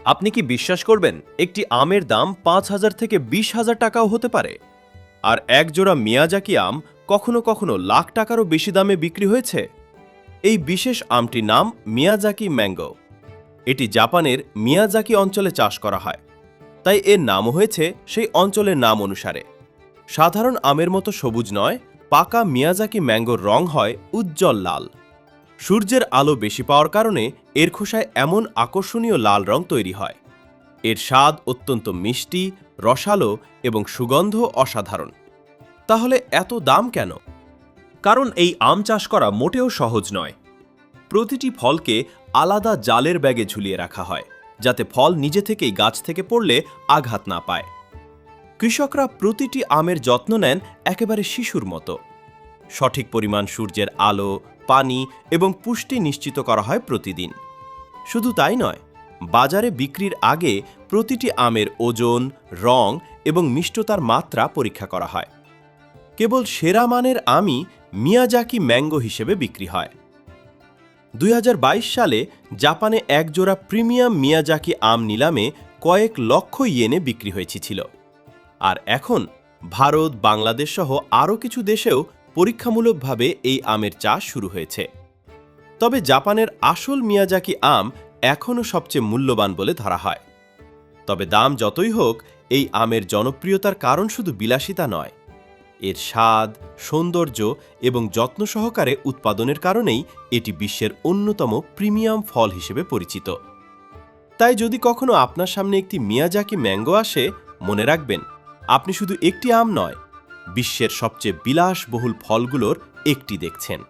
আপনি কি বিশ্বাস করবেন একটি আমের দাম ৫,০০০ থেকে ২০,০০০ টাকাও হতে পারে? আর এক জোড়া মিয়াজাকি আম কখনো কখনো লাখ টাকারও বেশি দামে বিক্রি হয়েছে। এই বিশেষ আমটির নাম মিয়াজাকি ম্যাঙ্গো। এটি জাপানের মিয়াজাকি অঞ্চলে চাষ করা হয়, তাই এর নামও হয়েছে সেই অঞ্চলের নাম অনুসারে। সাধারণ আমের মতো সবুজ নয়, পাকা মিয়াজাকি ম্যাঙ্গোর রং হয় উজ্জ্বল লাল। সূর্যের আলো বেশি পাওয়ার কারণে এর খোসায় এমন আকর্ষণীয় লাল রং তৈরি হয়। এর স্বাদ অত্যন্ত মিষ্টি, রসালো এবং সুগন্ধ অসাধারণ। তাহলে এত দাম কেন? কারণ এই আম চাষ করা মোটেও সহজ নয়। প্রতিটি ফলকে আলাদা জালের ব্যাগে ঝুলিয়ে রাখা হয়, যাতে ফল নিজে থেকেই গাছ থেকে পড়লে আঘাত না পায়। কৃষকরা প্রতিটি আমের যত্ন নেন একেবারে শিশুর মতো। সঠিক পরিমাণ সূর্যের আলো, পানি এবং পুষ্টি নিশ্চিত করা হয় প্রতিদিন। শুধু তাই নয়, বাজারে বিক্রির আগে প্রতিটি আমের ওজন, রং এবং মিষ্টতার মাত্রা পরীক্ষা করা হয়। কেবল সেরা মানের আমই মিয়াজাকি ম্যাঙ্গো হিসেবে বিক্রি হয়। ২০২২ সালে জাপানে একজোড়া প্রিমিয়াম মিয়াজাকি আম নিলামে কয়েক লক্ষ ইয়েনে বিক্রি হয়েছিল। আর এখন ভারত, বাংলাদেশ সহ আরও কিছু দেশেও পরীক্ষামূলকভাবে এই আমের চাষ শুরু হয়েছে। তবে জাপানের আসল মিয়াজাকি আম এখনও সবচেয়ে মূল্যবান বলে ধরা হয়। তবে দাম যতই হোক, এই আমের জনপ্রিয়তার কারণ শুধু বিলাসিতা নয়, এর স্বাদ, সৌন্দর্য এবং যত্ন সহকারে উৎপাদনের কারণেই এটি বিশ্বের অন্যতম প্রিমিয়াম ফল হিসেবে পরিচিত। তাই যদি কখনো আপনার সামনে একটি মিয়াজাকি ম্যাঙ্গো আসে, মনে রাখবেন আপনি শুধু একটি আম নয়, বিশ্বের সবচেয়ে বিলাসবহুল ফলগুলোর একটি দেখছেন।